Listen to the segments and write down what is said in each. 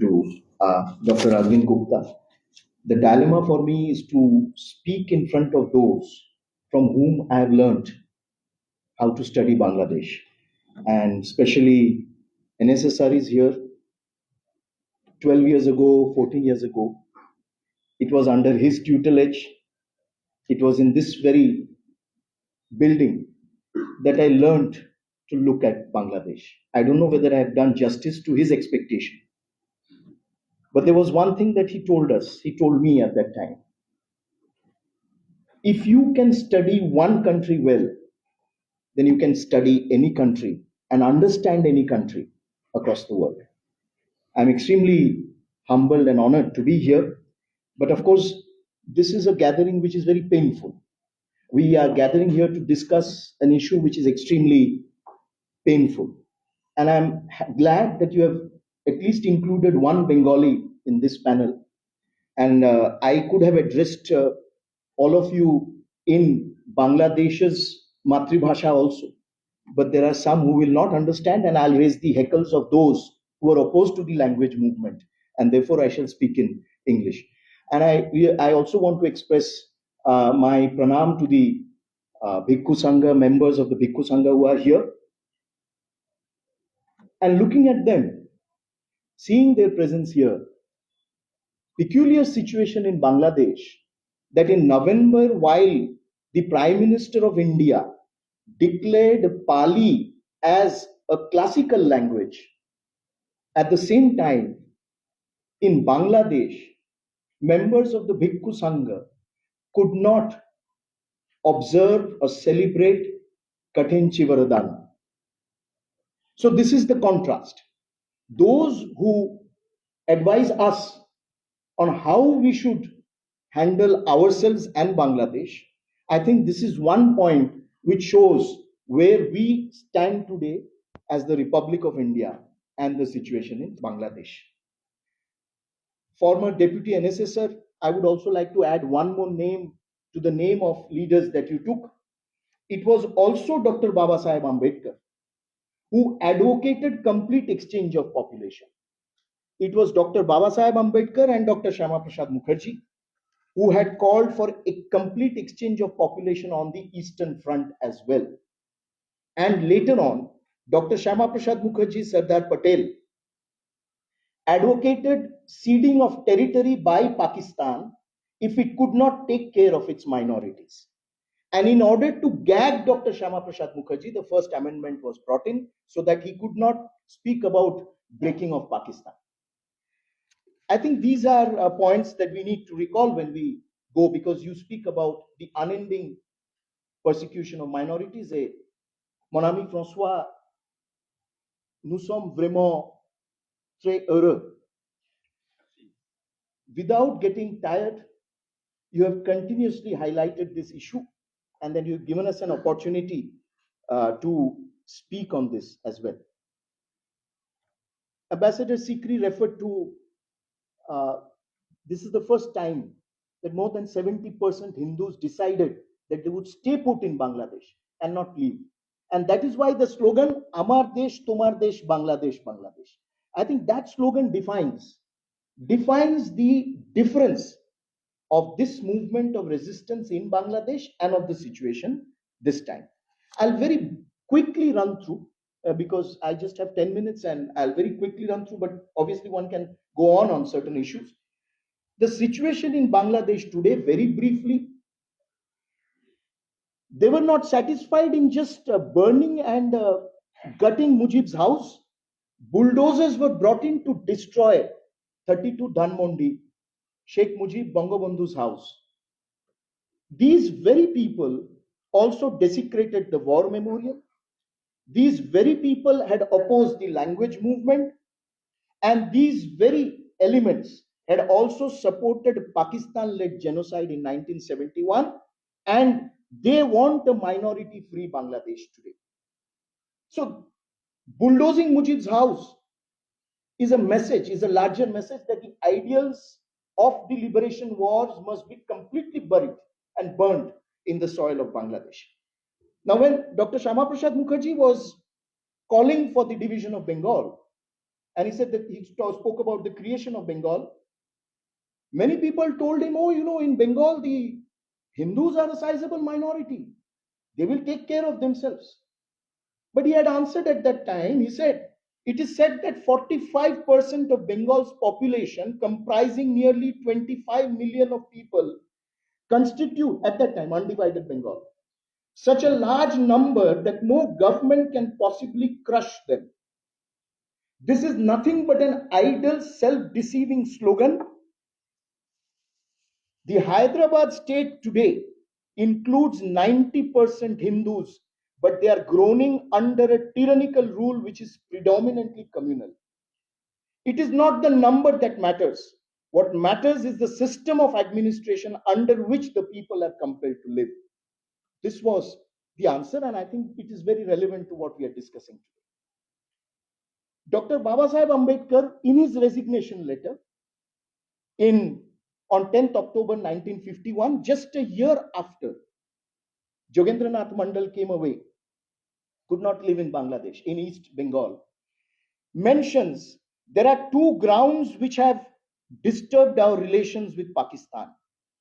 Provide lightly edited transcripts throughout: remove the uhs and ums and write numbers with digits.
to Dr. Arvind Gupta. The dilemma for me is to speak in front of those from whom I have learned how to study Bangladesh. And especially NSSR is here 12 years ago, 14 years ago. It was under his tutelage. It was in this very building that I learned to look at Bangladesh. I don't know whether I have done justice to his expectation. But there was one thing that he told us, he told me at that time. If you can study one country well, then you can study any country and understand any country across the world. I'm extremely humbled and honored to be here. But of course, this is a gathering which is very painful. We are gathering here to discuss an issue which is extremely painful. And I'm glad that you have at least included one Bengali in this panel. And I could have addressed all of you in Bangladesh's Matribhasha also. But there are some who will not understand, and I'll raise the heckles of those who are opposed to the language movement. And therefore, I shall speak in English. And I also want to express my pranam to the Bhikkhu Sangha, members of the Bhikkhu Sangha who are here. And looking at them, seeing their presence here, peculiar situation in Bangladesh that in November, while the Prime Minister of India declared Pali as a classical language, at the same time, in Bangladesh, members of the Bhikkhu Sangha could not observe or celebrate Kathin Chivaradana. So this is the contrast. Those who advise us on how we should handle ourselves and Bangladesh, I think this is one point which shows where we stand today as the Republic of India and the situation in Bangladesh. Former Deputy NSSR, I would also like to add one more name to the name of leaders that you took. It was also Dr. Babasaheb Ambedkar who advocated complete exchange of population. It was Dr. Babasaheb Ambedkar and Dr. Shyama Prasad Mukherjee who had called for a complete exchange of population on the Eastern Front as well. And later on, Dr. Shyama Prasad Mukherjee, Sardar Patel, advocated ceding of territory by Pakistan if it could not take care of its minorities. And in order to gag Dr. Shyama Prasad Mukherjee, the first amendment was brought in so that he could not speak about breaking of Pakistan. I think these are points that we need to recall when we go, because you speak about the unending persecution of minorities. Mon ami François, nous sommes vraiment très heureux. Without getting tired, you have continuously highlighted this issue, and then you've given us an opportunity to speak on this as well. Ambassador Sikri referred to this is the first time that more than 70% Hindus decided that they would stay put in Bangladesh and not leave. And that is why the slogan, Amar Desh, Tomar Desh, Bangladesh, Bangladesh. I think that slogan defines the difference of this movement of resistance in Bangladesh and of the situation this time. I'll very quickly run through because I just have 10 minutes and I'll very quickly run through, but obviously one can go on certain issues. The situation in Bangladesh today, very briefly, they were not satisfied in just burning and gutting Mujib's house. Bulldozers were brought in to destroy 32 Dhanmondi, Sheikh Mujib Bangabandhu's house. These very people also desecrated the war memorial. These very people had opposed the language movement, and these very elements had also supported Pakistan-led genocide in 1971, and they want a minority-free Bangladesh today. So, bulldozing Mujib's house is a message, is a larger message that the ideals of the liberation wars must be completely buried and burned in the soil of Bangladesh. Now, when Dr. Shyama Prasad Mukherjee was calling for the division of Bengal, And he said that he spoke about the creation of Bengal. Many people told him, oh, in Bengal, the Hindus are a sizable minority. They will take care of themselves. But he had answered at that time, he said, it is said that 45% of Bengal's population, comprising nearly 25 million of people, constitute at that time undivided Bengal. Such a large number that no government can possibly crush them. This is nothing but an idle, self deceiving slogan. The Hyderabad state today includes 90% Hindus, but they are groaning under a tyrannical rule which is predominantly communal. It is not the number that matters. What matters is the system of administration under which the people are compelled to live. This was the answer, and I think it is very relevant to what we are discussing today. Dr. Babasaheb Ambedkar, in his resignation letter, in on 10th October 1951, just a year after Jogendranath Mandal came away, could not live in Bangladesh, in East Bengal, mentions there are two grounds which have disturbed our relations with Pakistan.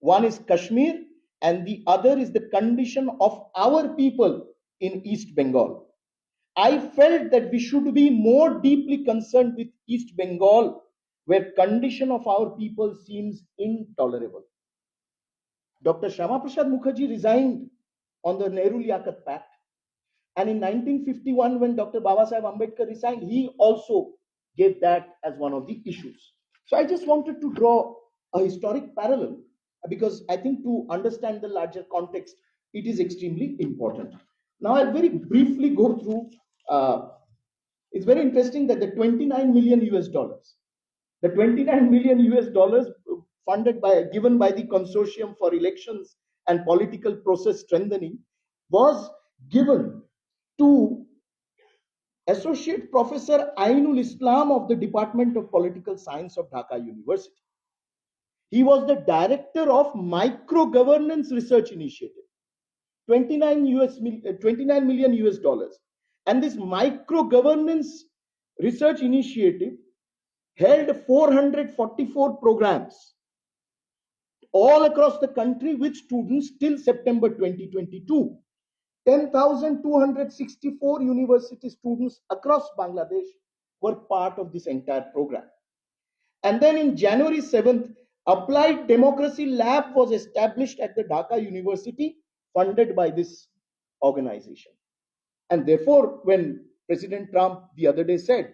One is Kashmir, and the other is the condition of our people in East Bengal. I felt that we should be more deeply concerned with East Bengal, where condition of our people seems intolerable. Dr. Shyama Prasad Mukherjee resigned on the Nehru-Liaquat Pact, and in 1951, when Dr. Babasaheb Ambedkar resigned, he also gave that as one of the issues. So I just wanted to draw a historic parallel because I think to understand the larger context, it is extremely important. Now I'll very briefly go through. It's very interesting that the 29 million US dollars, the 29 million US dollars given by the Consortium for Elections and Political Process Strengthening was given to Associate Professor Ainul Islam of the Department of Political Science of Dhaka University. He was the director of Micro Governance Research Initiative, 29 million US dollars. And this Micro Governance Research Initiative held 444 programs all across the country with students till September 2022. 10,264 university students across Bangladesh were part of this entire program. And then in January 7th, Applied Democracy Lab was established at the Dhaka University, funded by this organization. And therefore, when President Trump the other day said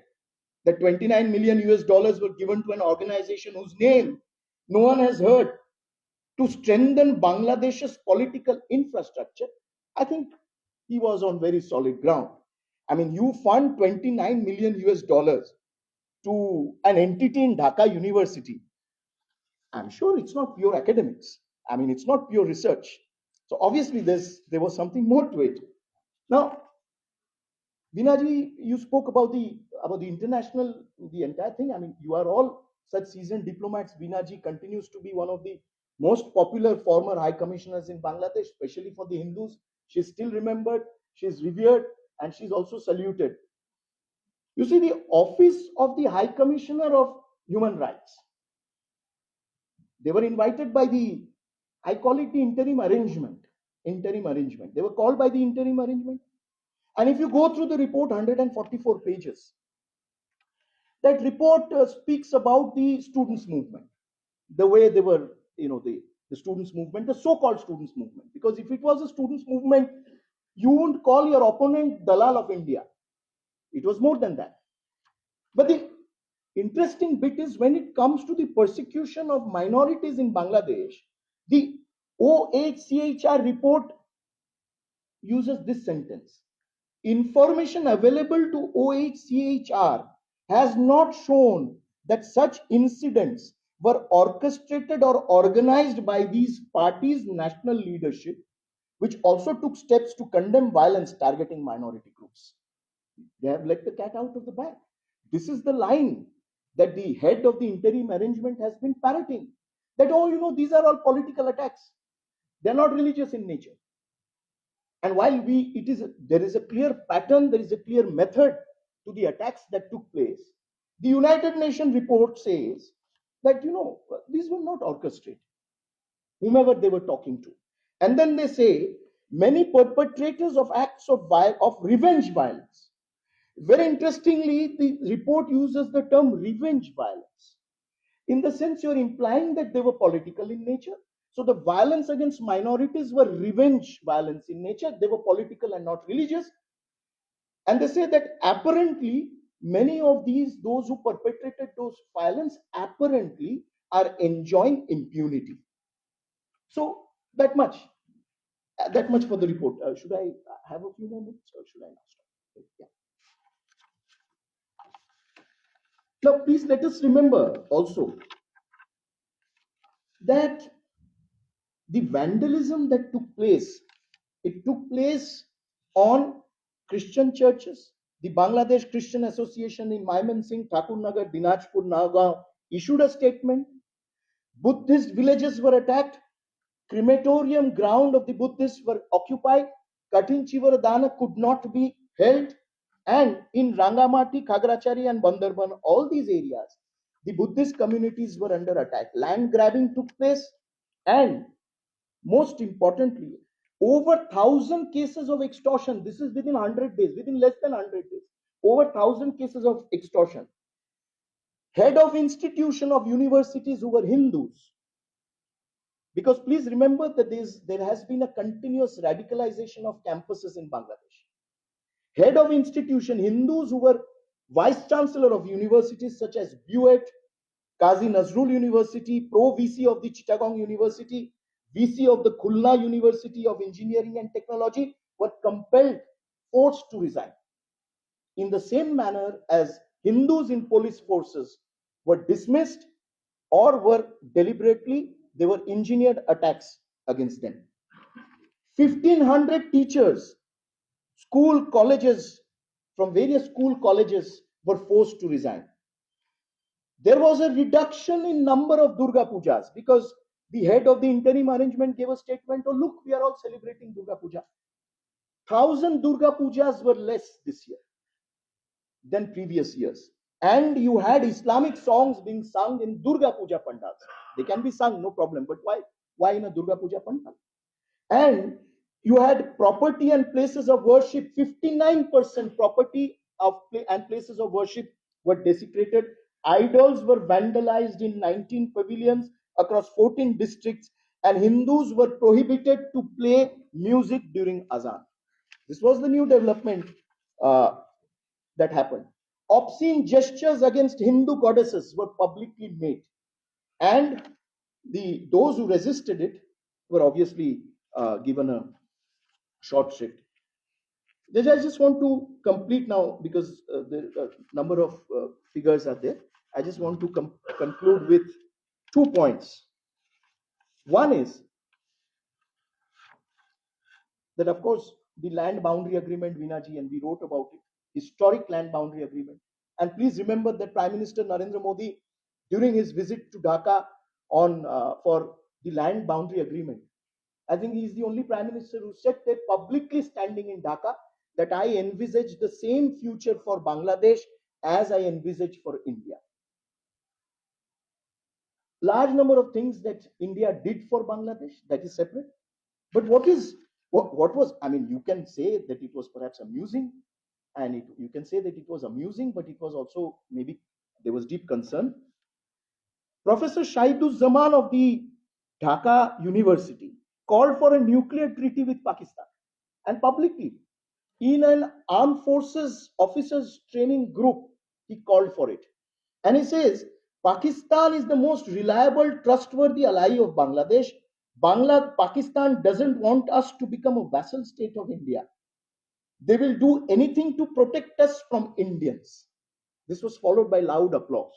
that 29 million US dollars were given to an organization whose name no one has heard to strengthen Bangladesh's political infrastructure, I think he was on very solid ground. I mean, you fund 29 million US dollars to an entity in Dhaka University. I'm sure it's not pure academics. I mean, it's not pure research. So obviously, there was something more to it. Now, Vinaji, you spoke about the international, the entire thing. I mean, you are all such seasoned diplomats. Vinaji continues to be one of the most popular former high commissioners in Bangladesh, especially for the Hindus. She's still remembered, she's revered, and she's also saluted. You see, the office of the High Commissioner of Human Rights, they were invited by I call it the interim arrangement. Interim arrangement. They were called by the interim arrangement. And if you go through the report, 144 pages, that report speaks about the students' movement, the way they were, the students' movement, the so-called students' movement. Because if it was a students' movement, you wouldn't call your opponent Dalal of India. It was more than that. But the interesting bit is when it comes to the persecution of minorities in Bangladesh, the OHCHR report uses this sentence. Information available to OHCHR has not shown that such incidents were orchestrated or organized by these parties' national leadership, which also took steps to condemn violence targeting minority groups. They have let the cat out of the bag. This is the line that the head of the interim arrangement has been parroting. That, these are all political attacks. They're not religious in nature. And while there is a clear pattern, there is a clear method to the attacks that took place. The United Nations report says that, these were not orchestrated, whomever they were talking to. And then they say many perpetrators of acts of revenge violence. Very interestingly, the report uses the term revenge violence. In the sense, you're implying that they were political in nature. So the violence against minorities were revenge violence in nature. They were political and not religious. And they say that apparently many of those who perpetrated those violence apparently are enjoying impunity. So that much for the report. Should I have a few more minutes or should I not stop? Yeah. Now, please let us remember also that the vandalism that took place, it took place on Christian churches. The Bangladesh Christian Association in Mymensingh, Thakurnagar, Dinajpur, Nagaon issued a statement. Buddhist villages were attacked. Crematorium ground of the Buddhists were occupied. Katinchivaradana could not be held. And in Rangamati, Khagrachari, and Bandarban, all these areas, the Buddhist communities were under attack. Land grabbing took place, and most importantly, over 1,000 cases of extortion. This is within 100 days, within less than 100 days. Over 1,000 cases of extortion. Head of institution of universities who were Hindus. Because please remember that there has been a continuous radicalization of campuses in Bangladesh. Head of institution, Hindus who were vice chancellor of universities such as Buet, Qazi Nazrul University, Pro VC of the Chittagong University, VC of the Khulna University of Engineering and Technology, were compelled, forced to resign. In the same manner as Hindus in police forces were dismissed or were deliberately, they were engineered attacks against them. 1,500 teachers, school colleges, from various school colleges were forced to resign. There was a reduction in number of Durga Pujas because the head of the interim arrangement gave a statement, oh look, we are all celebrating Durga Puja. 1,000 Durga Pujas were less this year than previous years. And you had Islamic songs being sung in Durga Puja pandals. They can be sung, no problem. But why? Why in a Durga Puja pandal? And you had property and places of worship. 59% property and places of worship were desecrated. Idols were vandalized in 19 pavilions across 14 districts, and Hindus were prohibited to play music during Azan. This was the new development that happened. Obscene gestures against Hindu goddesses were publicly made, and those who resisted it were obviously given a short shrift. I just want to complete now because the number of figures are there. I just want to conclude with 2 points. One is that, of course, the land boundary agreement, Vinaji, and we wrote about it, historic land boundary agreement. And please remember that Prime Minister Narendra Modi, during his visit to Dhaka for the land boundary agreement, I think he is the only Prime Minister who said that publicly standing in Dhaka that I envisage the same future for Bangladesh as I envisage for India. Large number of things that India did for Bangladesh, that is separate. But what was, I mean, you can say that it was perhaps amusing, and you can say that it was amusing, but it was also maybe there was deep concern. Professor Shahiduzzaman of the Dhaka University called for a nuclear treaty with Pakistan, and publicly in an armed forces officers training group he called for it. And he says Pakistan is the most reliable, trustworthy ally of Bangladesh. Pakistan doesn't want us to become a vassal state of India. They will do anything to protect us from Indians. This was followed by loud applause.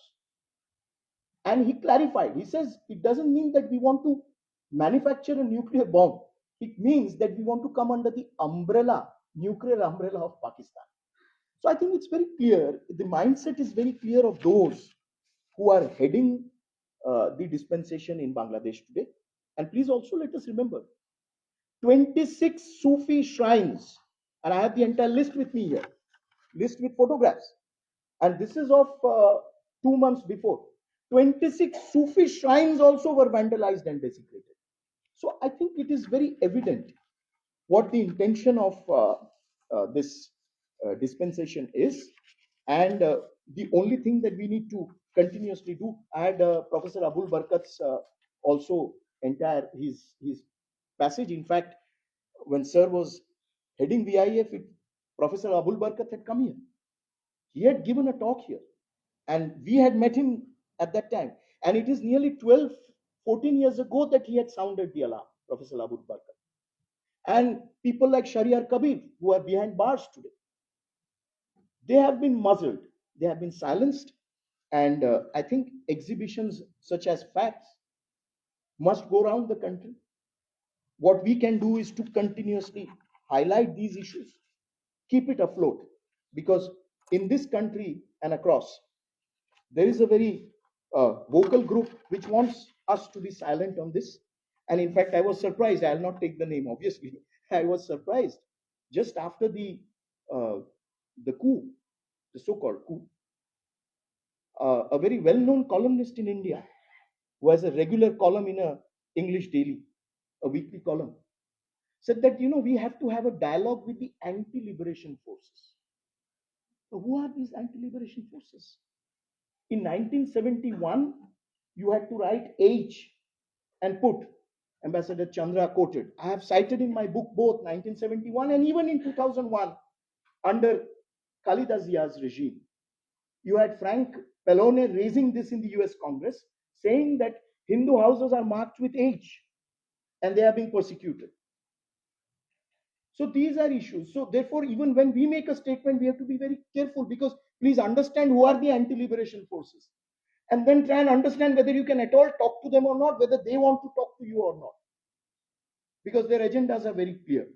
And he clarified, he says, it doesn't mean that we want to manufacture a nuclear bomb. It means that we want to come under the nuclear umbrella of Pakistan. So I think it's very clear, the mindset is very clear of those who are heading the dispensation in Bangladesh today. And please also let us remember, 26 Sufi shrines, and I have the entire list with me here, list with photographs. And this is of 2 months before. 26 Sufi shrines also were vandalized and desecrated. So I think it is very evident what the intention of this dispensation is. And the only thing that we need to continuously do, I had Professor Abul Barkat's also entire his passage. In fact, when Sir was heading VIF, Professor Abul Barkat had come here. He had given a talk here, and we had met him at that time. And it is nearly 12, 14 years ago that he had sounded the alarm, Professor Abul Barkat. And people like Shariar Kabir, who are behind bars today, they have been muzzled, they have been silenced. And I think exhibitions such as FACTS must go around the country. What we can do is to continuously highlight these issues, keep it afloat, because in this country and across, there is a very vocal group which wants us to be silent on this. And in fact, I was surprised. I'll not take the name, obviously. I was surprised just after uh, the coup, the so-called coup. A very well-known columnist in India, who has a regular column in a English daily, a weekly column, said that we have to have a dialogue with the anti-liberation forces. So who are these anti-liberation forces? In 1971, you had to write H and put Ambassador Chandra quoted. I have cited in my book both 1971 and even in 2001 under Khalida Zia's regime. You had Frank Pallone raising this in the US Congress, saying that Hindu houses are marked with H and they are being persecuted. So these are issues. So therefore, even when we make a statement, we have to be very careful, because please understand who are the anti-liberation forces, and then try and understand whether you can at all talk to them or not, whether they want to talk to you or not, because their agendas are very clear.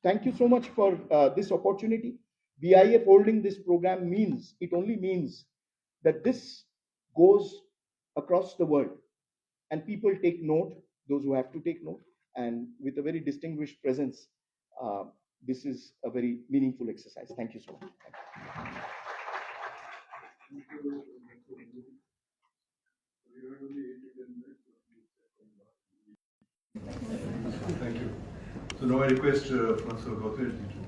Thank you so much for this opportunity. BIF holding this program only means that this goes across the world and people take note, those who have to take note, and with a very distinguished presence, uh, this is a very meaningful exercise. Thank you so much. Thank you. So now I request Professor Gautresh to